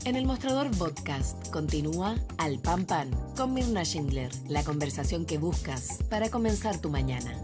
En el Mostrador Podcast continúa Al Pan Pan con Mirna Schindler, la conversación que buscas para comenzar tu mañana.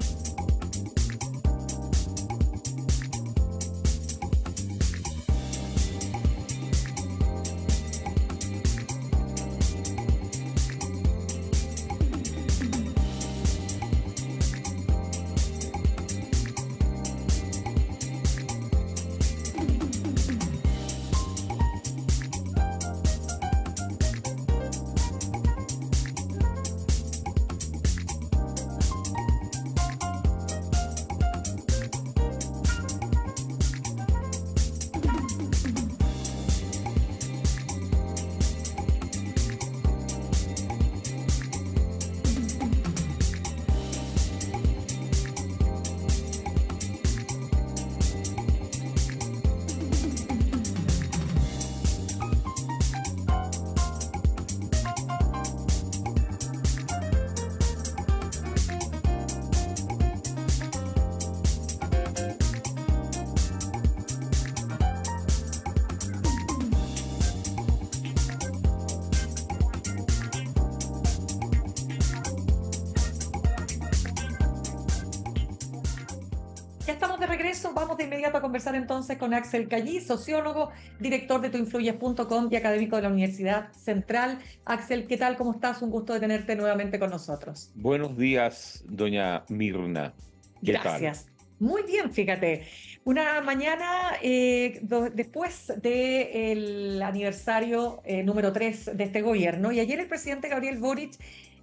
Vamos de inmediato a conversar entonces con Axel Callí, sociólogo, director de tuinfluyes.com y académico de la Universidad Central. Axel, ¿qué tal? ¿Cómo estás? Un gusto de tenerte nuevamente con nosotros. Buenos días, doña Mirna. Gracias. Muy bien, fíjate. Una mañana después del aniversario número 3 de este gobierno, y ayer el presidente Gabriel Boric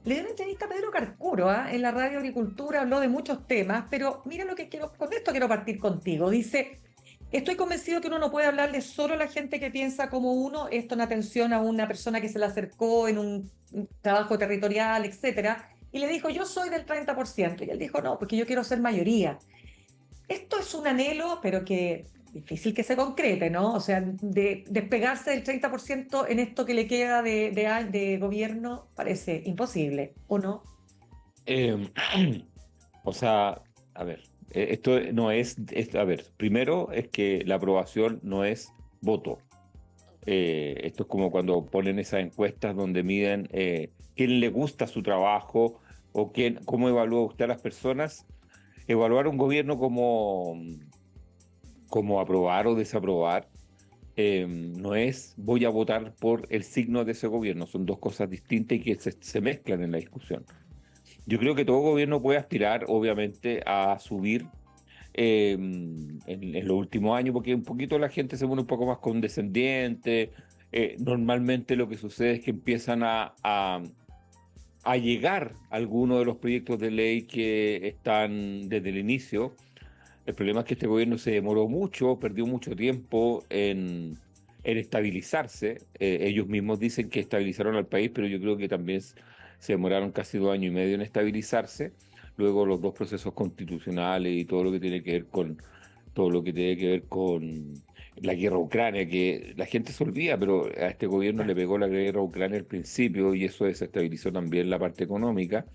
le dio una entrevista a Pedro Carcuro en la Radio Agricultura, habló de muchos temas, pero mira lo que con esto quiero partir contigo. Dice: estoy convencido que uno no puede hablarle solo a la gente que piensa como uno, esto en atención a una persona que se le acercó en un trabajo territorial, etcétera, y le dijo: yo soy del 30%, y él dijo: no, porque yo quiero ser mayoría. Esto es un anhelo, pero que difícil que se concrete, ¿no? O sea, de despegarse del 30% en esto que le queda de gobierno parece imposible, ¿o no? O sea, a ver, esto no es, a ver, primero es que la aprobación no es voto. Esto es como cuando ponen esas encuestas donde miden quién le gusta su trabajo o cómo evalúa usted a las personas. Evaluar un gobierno como aprobar o desaprobar no es voy a votar por el signo de ese gobierno, son dos cosas distintas y que se mezclan en la discusión. Yo creo que todo gobierno puede aspirar, obviamente, a subir en los últimos años, porque un poquito la gente se pone un poco más condescendiente. Normalmente lo que sucede es que empiezan a llegar algunos de los proyectos de ley que están desde el inicio. El problema es que este gobierno se demoró mucho, perdió mucho tiempo en estabilizarse. Ellos mismos dicen que estabilizaron al país, pero yo creo que también se demoraron casi 2 años y medio en estabilizarse. Luego los dos procesos constitucionales y todo lo que tiene que ver con la guerra a Ucrania, que la gente se olvida, pero a este gobierno le pegó la guerra a Ucrania al principio y eso desestabilizó también la parte económica.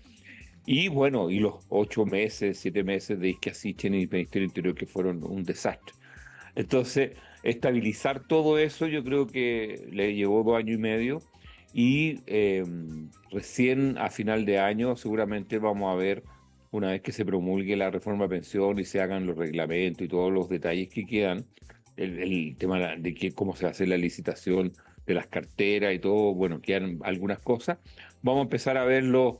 Y bueno, y los 7 meses de Isquia Sichen y el Ministerio del Interior que fueron un desastre. Entonces, estabilizar todo eso yo creo que le llevó 2 años y medio y recién a final de año seguramente vamos a ver, una vez que se promulgue la reforma de pensión y se hagan los reglamentos y todos los detalles que quedan, el tema de cómo se hace la licitación de las carteras y todo, bueno, quedan algunas cosas. Vamos a empezar a ver los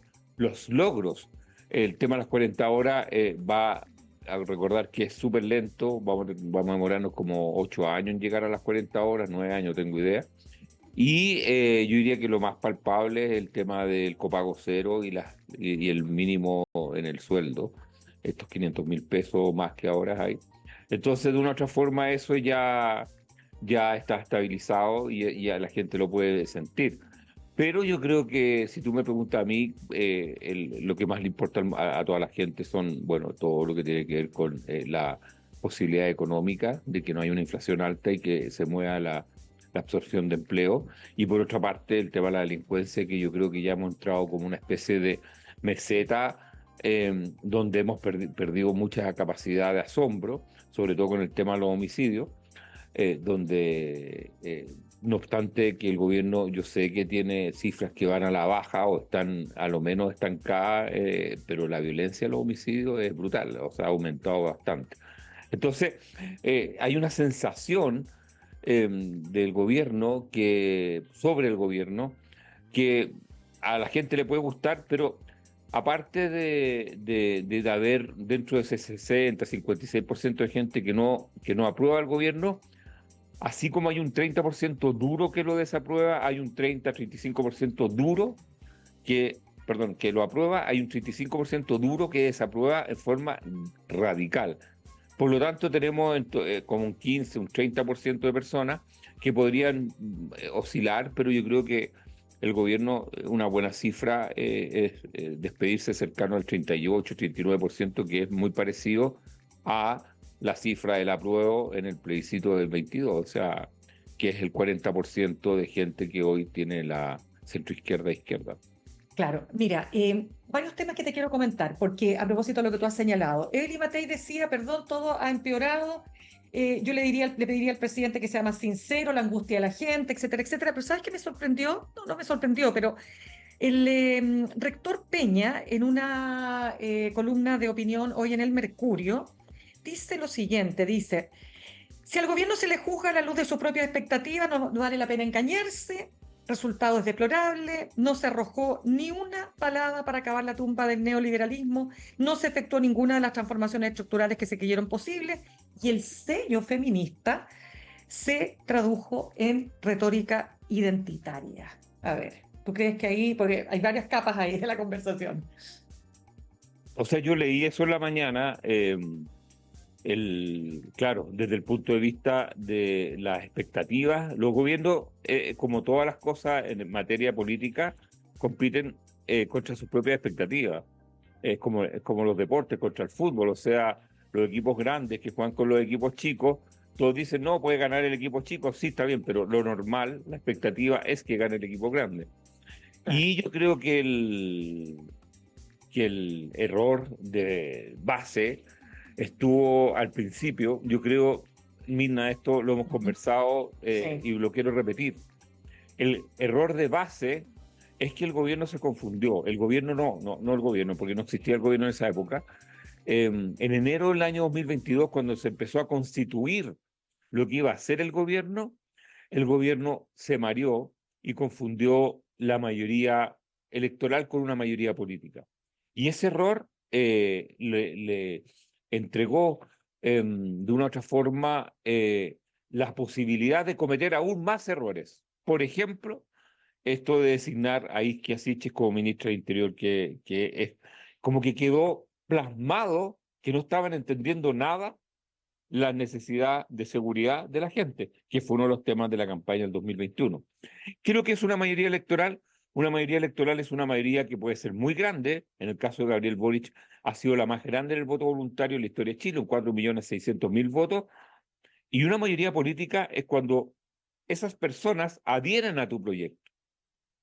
logros. El tema de las 40 horas va a recordar que es súper lento, vamos a demorarnos como 8 años en llegar a las 40 horas, 9 años, tengo idea. Y yo diría que lo más palpable es el tema del copago cero y el mínimo en el sueldo, estos 500.000 pesos más que ahora hay. Entonces, de una u otra forma, eso ya está estabilizado y ya la gente lo puede sentir. Pero yo creo que si tú me preguntas a mí, lo que más le importa a toda la gente son, bueno, todo lo que tiene que ver con la posibilidad económica de que no haya una inflación alta y que se mueva la absorción de empleo. Y por otra parte, el tema de la delincuencia, que yo creo que ya hemos entrado como una especie de meseta donde hemos perdido mucha capacidad de asombro, sobre todo con el tema de los homicidios, donde No obstante que el gobierno, yo sé que tiene cifras que van a la baja o están a lo menos estancadas, pero la violencia, los homicidios es brutal, o sea, ha aumentado bastante. Entonces, hay una sensación del gobierno sobre el gobierno, que a la gente le puede gustar, pero aparte de haber dentro de ese 56% de gente que no aprueba al gobierno, así como hay un 30% duro que lo desaprueba, hay un 30-35% duro que lo aprueba, hay un 35% duro que desaprueba en forma radical. Por lo tanto, tenemos como un 15, un 30% de personas que podrían oscilar, pero yo creo que el gobierno, una buena cifra es despedirse cercano al 38-39%, que es muy parecido a la cifra del apruebo en el plebiscito del 22, o sea, que es el 40% de gente que hoy tiene la centroizquierda-izquierda. Claro, mira, varios temas que te quiero comentar, porque a propósito de lo que tú has señalado, Evelyn Matei decía, perdón, todo ha empeorado, yo le pediría al presidente que sea más sincero, la angustia de la gente, etcétera, etcétera, pero ¿sabes qué me sorprendió? No, no me sorprendió, pero el rector Peña, en una columna de opinión hoy en el Mercurio, dice lo siguiente, dice, si al gobierno se le juzga a la luz de sus propias expectativas, no vale la pena engañarse. Resultado es deplorable, no se arrojó ni una palada para acabar la tumba del neoliberalismo, no se efectuó ninguna de las transformaciones estructurales que se creyeron posibles y el sello feminista se tradujo en retórica identitaria. A ver, ¿tú crees que ahí, porque hay varias capas ahí de la conversación? O sea, yo leí eso en la mañana. Claro, desde el punto de vista de las expectativas, los gobiernos, como todas las cosas en materia política, compiten contra sus propias expectativas. Es como los deportes contra el fútbol, o sea, los equipos grandes que juegan con los equipos chicos, todos dicen, no, puede ganar el equipo chico, sí, está bien, pero lo normal, la expectativa es que gane el equipo grande. Claro. Y yo creo que el error de base estuvo al principio. Yo creo, Mirna, esto lo hemos Ujú. conversado Sí. y lo quiero repetir. El error de base es que el gobierno se confundió. El gobierno no el gobierno, porque no existía el gobierno en esa época. En enero del año 2022, cuando se empezó a constituir lo que iba a ser el gobierno se mareó y confundió la mayoría electoral con una mayoría política. Y ese error le entregó de una u otra forma la posibilidad de cometer aún más errores. Por ejemplo, esto de designar a Isquia Siches como ministra de Interior, que es como que quedó plasmado que no estaban entendiendo nada la necesidad de seguridad de la gente, que fue uno de los temas de la campaña del 2021. Creo que es una mayoría electoral. Una mayoría electoral es una mayoría que puede ser muy grande. En el caso de Gabriel Boric, ha sido la más grande en el voto voluntario en la historia de Chile, 4.600.000 votos. Y una mayoría política es cuando esas personas adhieren a tu proyecto.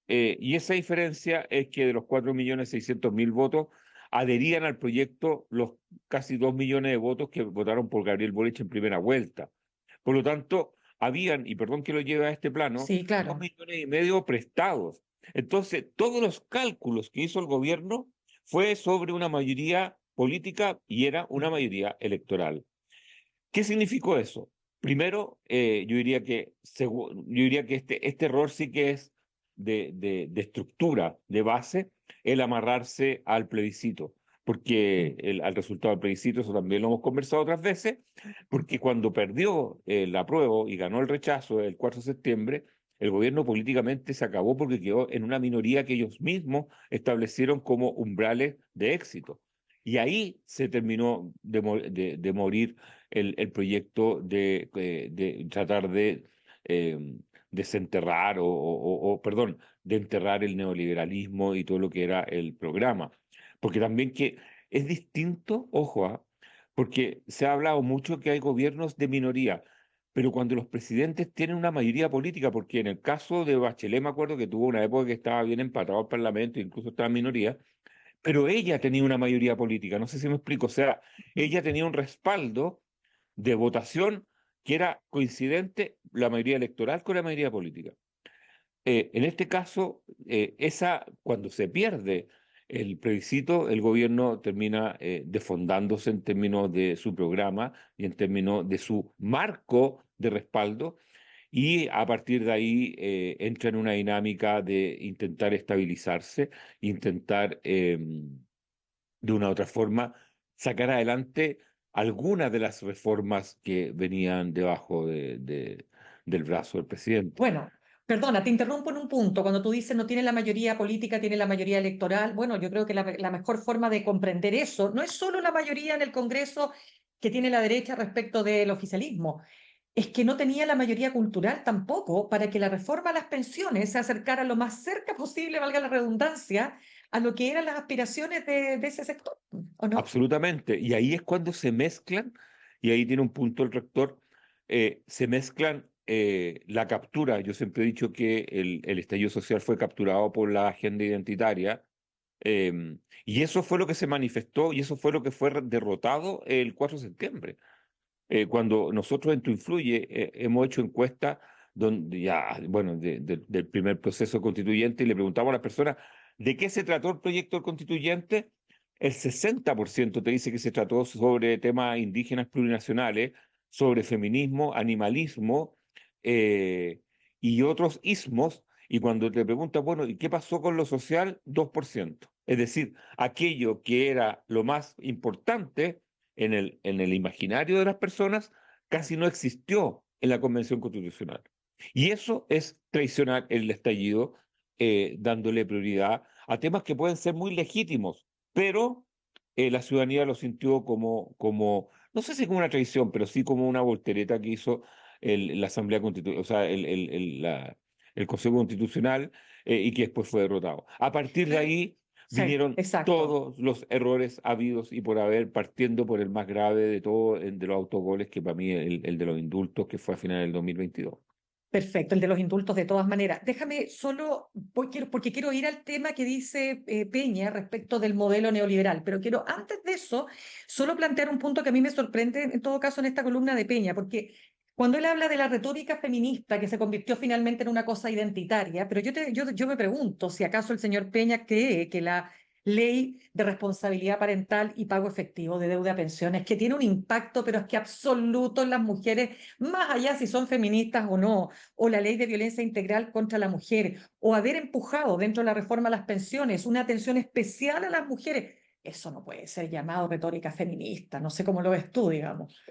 Y esa diferencia es que de los 4.600.000 votos adherían al proyecto los casi 2 millones de votos que votaron por Gabriel Boric en primera vuelta. Por lo tanto, habían, y perdón que lo lleve a este plano, Sí, 2,5 millones prestados. Entonces, todos los cálculos que hizo el gobierno fue sobre una mayoría política y era una mayoría electoral. ¿Qué significó eso? Primero, yo diría que este error sí que es de estructura, de base, el amarrarse al plebiscito, porque al resultado del plebiscito, eso también lo hemos conversado otras veces, porque cuando perdió el apruebo y ganó el rechazo el 4 de septiembre, el gobierno políticamente se acabó porque quedó en una minoría que ellos mismos establecieron como umbrales de éxito. Y ahí se terminó de morir el proyecto de tratar de desenterrar perdón, de enterrar el neoliberalismo y todo lo que era el programa. Porque también que es distinto, ojo, porque se ha hablado mucho que hay gobiernos de minoría, pero cuando los presidentes tienen una mayoría política, porque en el caso de Bachelet me acuerdo que tuvo una época que estaba bien empatado al Parlamento, incluso estaba en minoría, pero ella tenía una mayoría política, no sé si me explico, o sea, ella tenía un respaldo de votación que era coincidente la mayoría electoral con la mayoría política. En este caso, cuando se pierde el plebiscito, el gobierno termina desfondándose en términos de su programa y en términos de su marco de respaldo, y a partir de ahí entra en una dinámica de intentar estabilizarse, intentar de una u otra forma sacar adelante algunas de las reformas que venían debajo del brazo del presidente. Bueno, perdona, te interrumpo en un punto. Cuando tú dices no tiene la mayoría política, tiene la mayoría electoral, bueno, yo creo que la mejor forma de comprender eso no es solo la mayoría en el Congreso que tiene la derecha respecto del oficialismo, es que no tenía la mayoría cultural tampoco para que la reforma a las pensiones se acercara lo más cerca posible, valga la redundancia, a lo que eran las aspiraciones de ese sector, ¿o no? Absolutamente. Y ahí es cuando se mezclan, y ahí tiene un punto el rector, se mezclan la captura. Yo siempre he dicho que el estallido social fue capturado por la agenda identitaria, y eso fue lo que se manifestó y eso fue lo que fue derrotado el 4 de septiembre. Cuando nosotros en Tu Influye hemos hecho encuestas donde ya, bueno, del primer proceso constituyente, y le preguntamos a las personas de qué se trató el proyecto constituyente. El 60% te dice que se trató sobre temas indígenas plurinacionales, sobre feminismo, animalismo y otros ismos. Y cuando te preguntas, bueno, ¿y qué pasó con lo social? 2%. Es decir, aquello que era lo más importante en el imaginario de las personas casi no existió en la Convención Constitucional. Y eso es traicionar el estallido, dándole prioridad a temas que pueden ser muy legítimos, pero la ciudadanía lo sintió como, no sé si como una traición, pero sí como una voltereta que hizo la Asamblea Constitucional, o sea, el Consejo Constitucional, y que después fue derrotado. A partir de ahí Sí, vinieron exacto. todos los errores habidos y por haber, partiendo por el más grave de todo, el de los autogoles, que para mí el de los indultos, que fue a finales del 2022. Perfecto, el de los indultos de todas maneras. Déjame solo, porque quiero ir al tema que dice Peña respecto del modelo neoliberal, pero quiero antes de eso solo plantear un punto que a mí me sorprende en todo caso en esta columna de Peña, porque cuando él habla de la retórica feminista que se convirtió finalmente en una cosa identitaria, pero yo me pregunto si acaso el señor Peña cree que la ley de responsabilidad parental y pago efectivo de deuda de pensiones, que tiene un impacto, pero es que absoluto en las mujeres, más allá si son feministas o no, o la ley de violencia integral contra la mujer, o haber empujado dentro de la reforma a las pensiones una atención especial a las mujeres, eso no puede ser llamado retórica feminista. No sé cómo lo ves tú, digamos.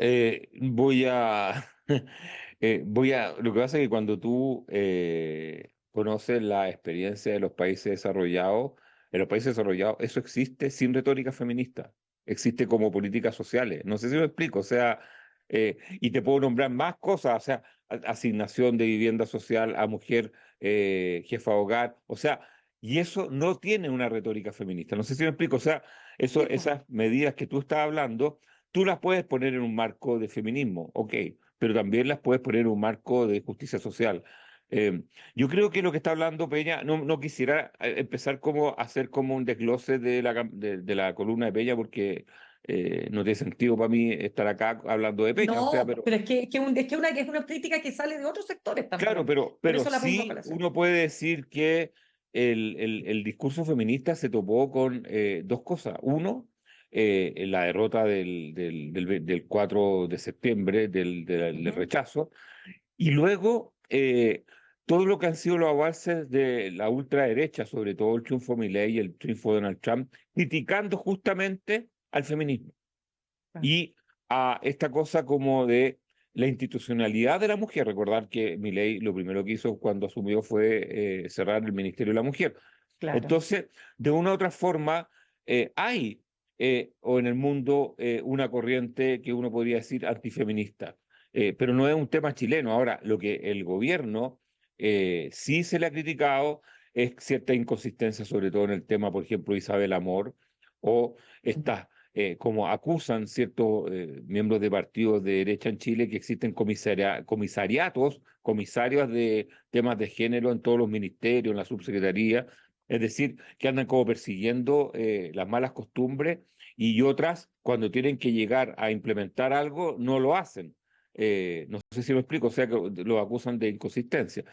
Voy a, lo que pasa es que cuando tú conoces la experiencia de los países desarrollados, en los países desarrollados eso existe sin retórica feminista, existe como políticas sociales. No sé si me explico, o sea, y te puedo nombrar más cosas, o sea, asignación de vivienda social a mujer jefa de hogar, o sea, y eso no tiene una retórica feminista. No sé si me explico, o sea, Sí, pues. esas medidas que tú estás hablando tú las puedes poner en un marco de feminismo, ok, pero también las puedes poner en un marco de justicia social. Yo creo que lo que está hablando Peña, no quisiera empezar como a hacer como un desglose de la columna de Peña, porque no tiene sentido para mí estar acá hablando de Peña, o sea, No, pero pero es una crítica que sale de otros sectores claro, también. pero, Por pero eso la pongo a sí colación. uno puede decir que el discurso feminista se topó con dos cosas. Uno, la derrota del 4 de septiembre, del Ujú. rechazo, y luego todo lo que han sido los avances de la ultraderecha, sobre todo el triunfo de Milei y el triunfo de Donald Trump, criticando justamente al feminismo Claro. y a esta cosa como de la institucionalidad de la mujer. Recordar que Milei lo primero que hizo cuando asumió fue cerrar el Ministerio de la Mujer. Claro. Entonces, de una u otra forma, hay o en el mundo una corriente que uno podría decir antifeminista, pero no es un tema chileno. Ahora, lo que el gobierno sí se le ha criticado es cierta inconsistencia, sobre todo en el tema, por ejemplo, Isabel Amor, o estas como acusan ciertos miembros de partidos de derecha en Chile que existen comisariatos, comisarios de temas de género en todos los ministerios, en la subsecretaría, es decir, que andan como persiguiendo las malas costumbres y otras, cuando tienen que llegar a implementar algo, no lo hacen. No sé si me explico, o sea, que los acusan de inconsistencia.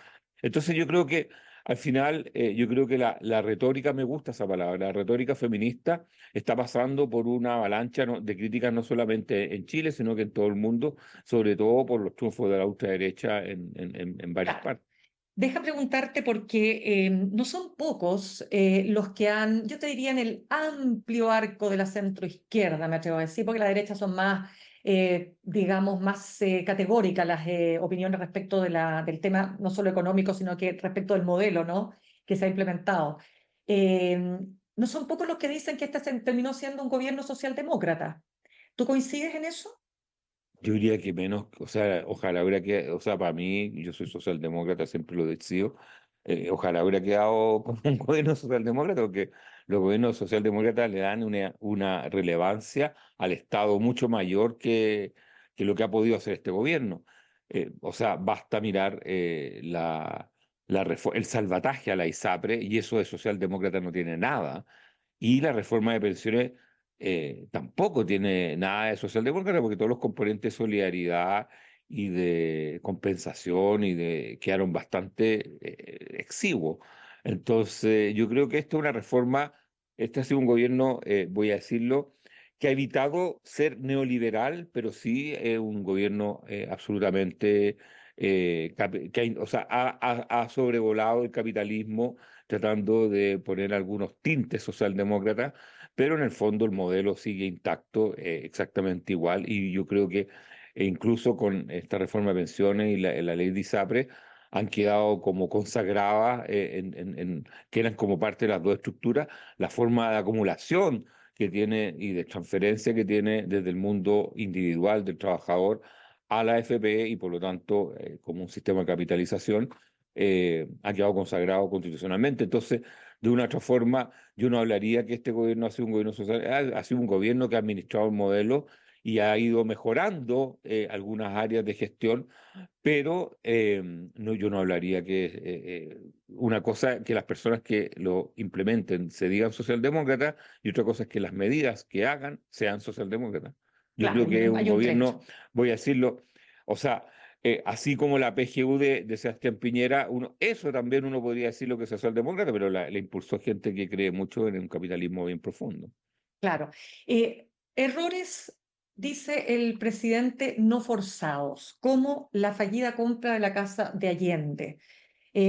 Entonces yo creo que al final, yo creo que la retórica, me gusta esa palabra, la retórica feminista está pasando por una avalancha de críticas no solamente en Chile, sino que en todo el mundo, sobre todo por los triunfos de la ultraderecha en varias Claro. partes. Deja preguntarte porque no son pocos los que han, yo te diría en el amplio arco de la centroizquierda, me atrevo a decir, porque la derecha son más, digamos, más categóricas las opiniones respecto del tema, no solo económico, sino que respecto del modelo, ¿no? Que se ha implementado. No son pocos los que dicen que este terminó siendo un gobierno socialdemócrata. ¿Tú coincides en eso? Yo diría que menos, o sea, ojalá hubiera que, o sea, para mí, yo soy socialdemócrata, siempre lo decido, ojalá hubiera quedado como un gobierno socialdemócrata, porque los gobiernos socialdemócratas le dan una relevancia al Estado mucho mayor que lo que ha podido hacer este gobierno. O sea, basta mirar el salvataje a la ISAPRE, y eso de socialdemócrata no tiene nada, y la reforma de pensiones tampoco tiene nada de socialdemócrata, porque todos los componentes de solidaridad y de compensación quedaron bastante exiguos. Entonces, yo creo que esta es una reforma, este ha sido un gobierno, voy a decirlo, que ha evitado ser neoliberal, pero sí un gobierno absolutamente o sea, ha sobrevolado el capitalismo tratando de poner algunos tintes socialdemócratas, pero en el fondo el modelo sigue intacto, exactamente igual, y yo creo que incluso con esta reforma de pensiones y la ley de ISAPRE han quedado como consagradas, que eran como parte de las dos estructuras, la forma de acumulación que tiene y de transferencia que tiene desde el mundo individual del trabajador a la AFP, y por lo tanto como un sistema de capitalización ha quedado consagrado constitucionalmente. Entonces, de una u otra forma, yo no hablaría que este gobierno ha sido un gobierno social, ha sido un gobierno que ha administrado el modelo y ha ido mejorando algunas áreas de gestión, pero no, yo no hablaría que una cosa que las personas que lo implementen se digan socialdemócratas, y otra cosa es que las medidas que hagan sean socialdemócratas. Yo Claro, creo que es un hay un gobierno, trecho. voy a decirlo, o sea, así como la PGU de Sebastián Piñera, eso también uno podría decir lo que es socialdemócrata, pero la impulsó gente que cree mucho en un capitalismo bien profundo. Claro. Errores, dice el presidente, no forzados, como la fallida compra de la casa de Allende.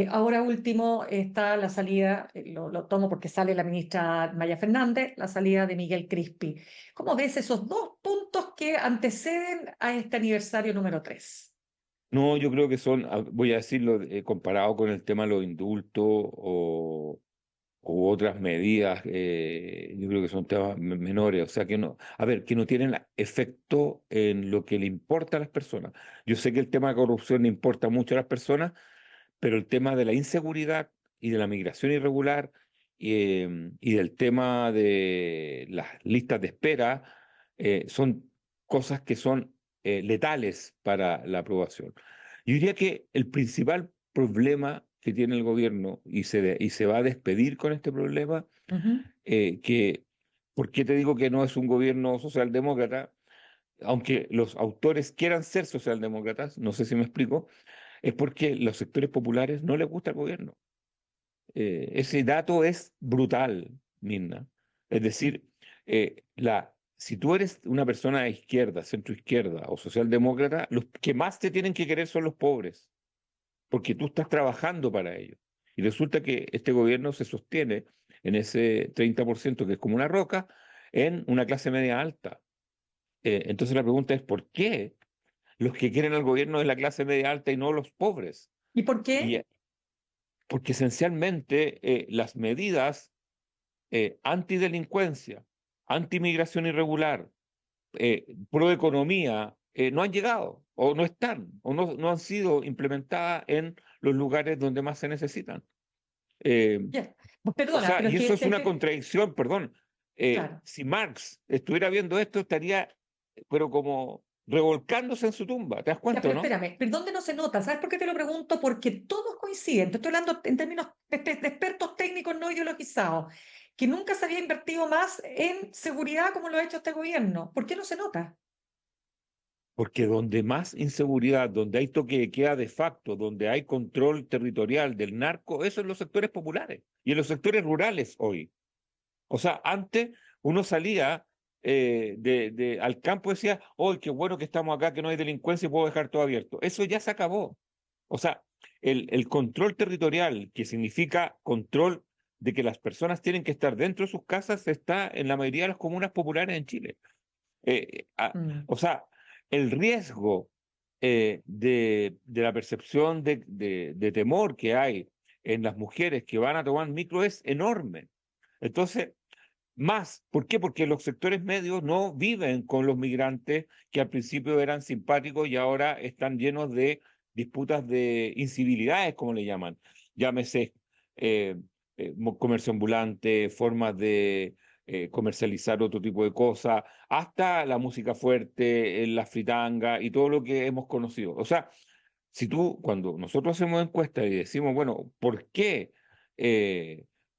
Ahora último está la salida, lo tomo porque sale la ministra Maya Fernández, la salida de Miguel Crispi. ¿Cómo ves esos dos puntos que anteceden a este aniversario número 3? No, yo creo que son, voy a decirlo, comparado con el tema de los indultos u otras medidas, yo creo que son temas menores, o sea que no, a ver, que no tienen efecto en lo que le importa a las personas. Yo sé que el tema de corrupción le importa mucho a las personas, pero el tema de la inseguridad y de la migración irregular y del tema de las listas de espera son cosas que son letales para la aprobación. Yo diría que el principal problema que tiene el gobierno, y se va a despedir con este problema, Ujú. que, ¿por qué te digo que no es un gobierno socialdemócrata? Aunque los autores quieran ser socialdemócratas, no sé si me explico, es porque los sectores populares no les gusta el gobierno. Ese dato es brutal, Mirna. Es decir, si tú eres una persona de izquierda, centroizquierda o socialdemócrata, los que más te tienen que querer son los pobres, porque tú estás trabajando para ellos. Y resulta que este gobierno se sostiene en ese 30% que es como una roca, en una clase media alta. Entonces la pregunta es, ¿por qué los que quieren al gobierno es la clase media alta y no los pobres? ¿Y por Y qué? porque esencialmente las medidas antidelincuencia, antimigración irregular, pro economía, no han llegado, o no están, o no han sido implementadas en los lugares donde más se necesitan. Eh, Ya. Pues o perdona, sea, pero es y que eso es una contradicción, perdón. claro. Si Marx estuviera viendo esto, estaría, pero como revolcándose en su tumba, ¿te das Ya, cuenta o pero no? espérame, ¿pero dónde no se nota? ¿Sabes por qué te lo pregunto? Porque todos coinciden, te estoy hablando en términos de expertos técnicos no ideologizados, que nunca se había invertido más en seguridad como lo ha hecho este gobierno. ¿Por qué no se nota? Porque donde más inseguridad, donde hay toque de queda de facto, donde hay control territorial del narco, eso en los sectores populares y en los sectores rurales hoy. O sea, antes uno salía al campo y decía, ¡oh, qué bueno que estamos acá, que no hay delincuencia y puedo dejar todo abierto! Eso ya se acabó. O sea, el control territorial, que significa control de que las personas tienen que estar dentro de sus casas, está en la mayoría de las comunas populares en Chile. Mm. O sea, el riesgo de la percepción de temor que hay en las mujeres que van a tomar micro es enorme. Entonces, más, ¿por qué? Porque los sectores medios no viven con los migrantes que al principio eran simpáticos y ahora están llenos de disputas de incivilidades, como le llaman. Llámese eh, comercio ambulante, formas de comercializar otro tipo de cosas, hasta la música fuerte, la fritanga y todo lo que hemos conocido. O sea, si tú, cuando nosotros hacemos encuestas y decimos, bueno, ¿por qué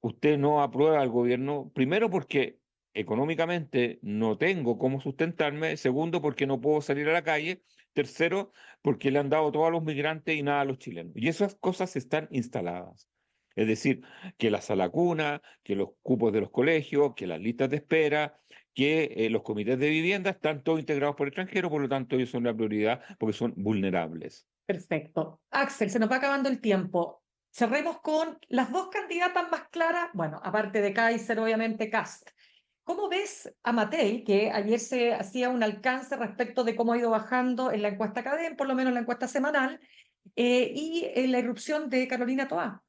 usted no aprueba al gobierno? Primero, porque económicamente no tengo cómo sustentarme. Segundo, porque no puedo salir a la calle. Tercero, porque le han dado todo a los migrantes y nada a los chilenos. Y esas cosas están instaladas. Es decir, que la sala cuna, que los cupos de los colegios, que las listas de espera, que los comités de vivienda están todos integrados por extranjeros, por lo tanto ellos son la prioridad porque son vulnerables. Perfecto. Axel, se nos va acabando el tiempo. Cerremos con las dos candidatas más claras, bueno, aparte de Kaiser, obviamente Kast. ¿Cómo ves a Matei, que ayer se hacía un alcance respecto de cómo ha ido bajando en la encuesta Cadem, por lo menos en la encuesta semanal, y en la irrupción de Carolina Toá?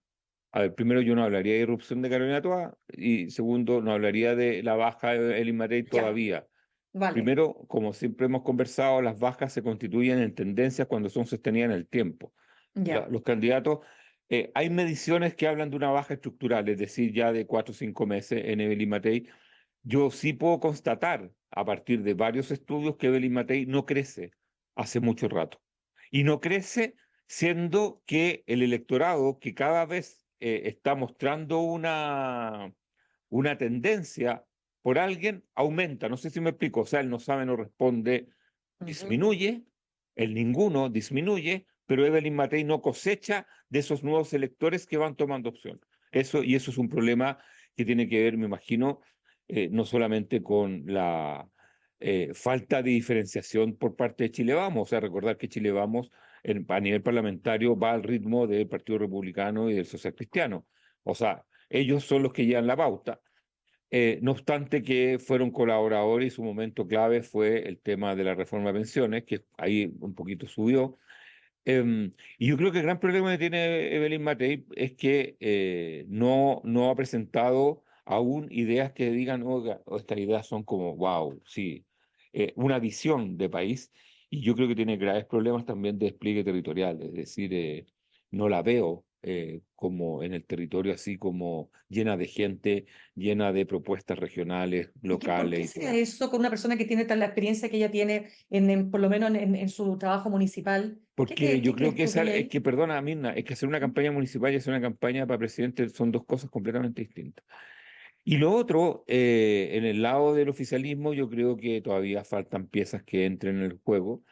A ver, primero yo no hablaría de irrupción de Carolina Toa y segundo no hablaría de la baja de Elin Matei Ya, todavía. vale, Primero, como siempre hemos conversado, las bajas se constituyen en tendencias cuando son sostenidas en el tiempo. ya. Los candidatos, hay mediciones que hablan de una baja estructural, es decir, ya de 4 o 5 meses en Evelyn Matei. Yo sí puedo constatar a partir de varios estudios que Evelyn Matei no crece hace mucho rato. Y no crece siendo que el electorado que cada vez está mostrando una tendencia por alguien aumenta. No sé si me explico. O sea, el no sabe, no responde, Ujú. disminuye, el ninguno disminuye, pero Evelyn Matei no cosecha de esos nuevos electores que van tomando opción. Y eso es un problema que tiene que ver, me imagino, no solamente con la falta de diferenciación por parte de Chile Vamos, o sea, recordar que Chile Vamos a nivel parlamentario va al ritmo del Partido Republicano y del Social Cristiano. O sea, ellos son los que llevan la pauta. No obstante que fueron colaboradores y su momento clave fue el tema de la reforma de pensiones, que ahí un poquito subió. Y yo creo que el gran problema que tiene Evelyn Matei es que no ha presentado aún ideas que digan, oiga, estas ideas son como, wow, sí, una visión de país. Y yo creo que tiene graves problemas también de despliegue territorial, es decir, no la veo como en el territorio así como llena de gente, llena de propuestas regionales, ¿Y por locales qué y sea todo. eso con una persona que tiene tal la experiencia que ella tiene, por lo menos en su trabajo municipal? Porque yo ¿Qué creo crees que tú que hay es ahí? que, perdona, Mirna, es que hacer una campaña municipal y hacer una campaña para presidente son dos cosas completamente distintas. Y lo otro, en el lado del oficialismo, yo creo que todavía faltan piezas que entren en el juego.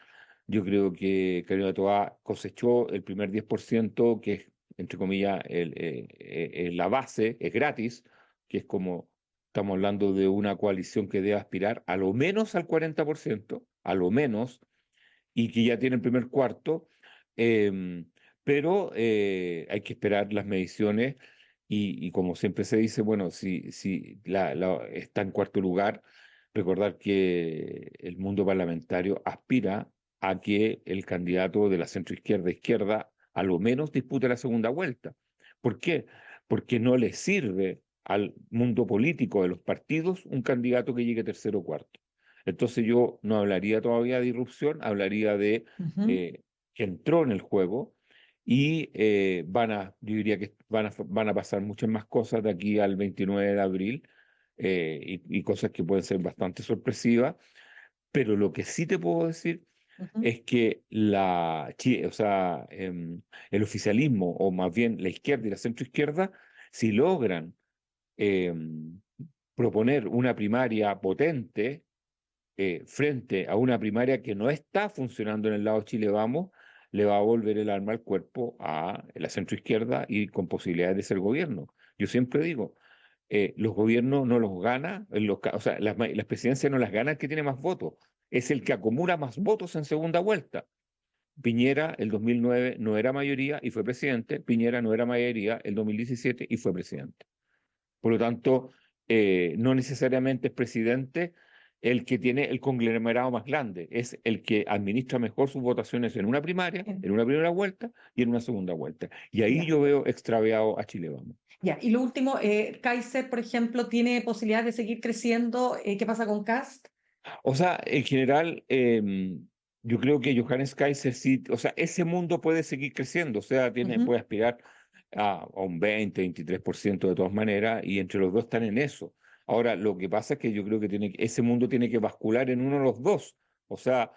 Yo creo que Carolina Toá cosechó el primer 10%, que es, entre comillas, la base, es gratis, que es como estamos hablando de una coalición que debe aspirar a lo menos al 40%, a lo menos, y que ya tiene el primer cuarto, em, pero hay que esperar las mediciones y como siempre se dice, bueno, si está en cuarto lugar, recordar que el mundo parlamentario aspira a que el candidato de la centroizquierda a lo menos dispute la segunda vuelta. ¿Por qué? Porque no le sirve al mundo político de los partidos un candidato que llegue tercero o cuarto. Entonces yo no hablaría todavía de irrupción, hablaría de Ujú. eh, que entró en el juego y yo diría que van a pasar muchas más cosas de aquí al 29 de abril y cosas que pueden ser bastante sorpresivas, pero lo que sí te puedo decir Ujú. es que o sea, el oficialismo, o más bien la izquierda y la centroizquierda, si logran em, proponer una primaria potente, frente a una primaria que no está funcionando en el lado Chile Vamos, le va a volver el arma al cuerpo a la centroizquierda y con posibilidades de ser gobierno. Yo siempre digo, los gobiernos no los gana, o sea, las presidencias no las gana el que tiene más votos, es el que acumula más votos en segunda vuelta. Piñera el 2009 no era mayoría y fue presidente, Piñera no era mayoría el 2017 y fue presidente. Por lo tanto, no necesariamente es presidente el que tiene el conglomerado más grande, es el que administra mejor sus votaciones en una primaria, en una primera vuelta y en una segunda vuelta. Y ahí yo veo extraviado a Chile Vamos. Ya, y lo último, Kaiser, por ejemplo, ¿tiene posibilidad de seguir creciendo? ¿Qué pasa con Kast? O sea, en general, yo creo que Johannes Kaiser sí, o sea, ese mundo puede seguir creciendo, o sea, puede aspirar a un 20-23% de todas maneras, y entre los dos están en eso. Ahora, lo que pasa es que yo creo que ese mundo tiene que bascular en uno de los dos, o sea,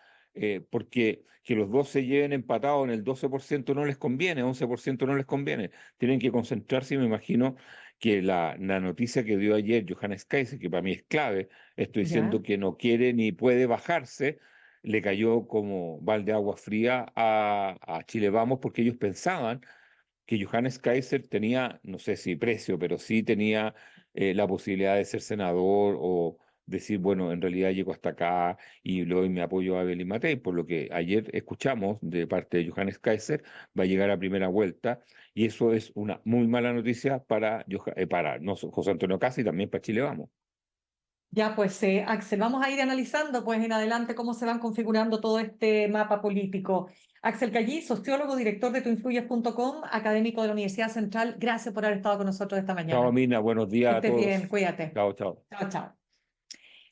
porque que los dos se lleven empatados en el 12% no les conviene, 11% no les conviene, tienen que concentrarse y me imagino que la noticia que dio ayer Johannes Kaiser, que para mí es clave, estoy diciendo que no quiere ni puede bajarse, le cayó como balde de agua fría a Chile Vamos, porque ellos pensaban que Johannes Kaiser tenía, no sé si precio, pero sí tenía la posibilidad de ser senador o decir, bueno, en realidad llego hasta acá y le doy mi apoyo a Evelyn Matei, por lo que ayer escuchamos de parte de Johannes Kaiser, va a llegar a primera vuelta y eso es una muy mala noticia para José Antonio Kast y también para Chile Vamos. Ya, pues, Axel, vamos a ir analizando pues en adelante cómo se van configurando todo este mapa político. Axel Callí, sociólogo, director de tuinfluyes.com, académico de la Universidad Central, gracias por haber estado con nosotros esta mañana. Chao, Mina, buenos Que días a estés todos. bien, cuídate. Chao, chao. Chao, chao.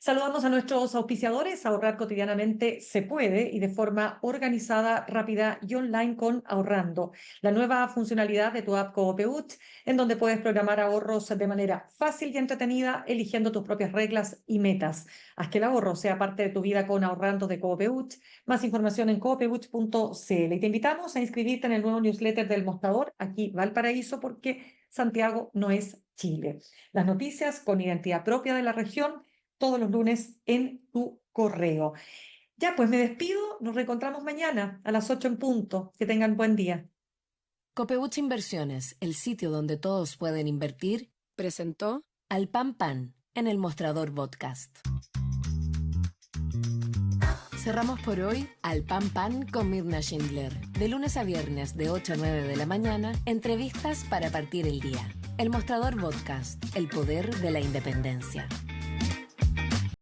Saludamos a nuestros auspiciadores. Ahorrar cotidianamente se puede y de forma organizada, rápida y online con Ahorrando, la nueva funcionalidad de tu app Coopebut, en donde puedes programar ahorros de manera fácil y entretenida, eligiendo tus propias reglas y metas. Haz que el ahorro sea parte de tu vida con Ahorrando de Coopebut. Más información en coopebut.cl. Y te invitamos a inscribirte en el nuevo newsletter del Mostrador, aquí Valparaíso, porque Santiago no es Chile. Las noticias con identidad propia de la región, todos los lunes en tu correo. Ya, pues me despido. Nos reencontramos mañana a las 8 en punto. Que tengan buen día. Copeuch Inversiones, el sitio donde todos pueden invertir, presentó Al Pan Pan en el Mostrador Podcast. Cerramos por hoy Al Pan Pan con Mirna Schindler. De lunes a viernes de 8 a 9 de la mañana, entrevistas para partir el día. El Mostrador Podcast, el poder de la independencia.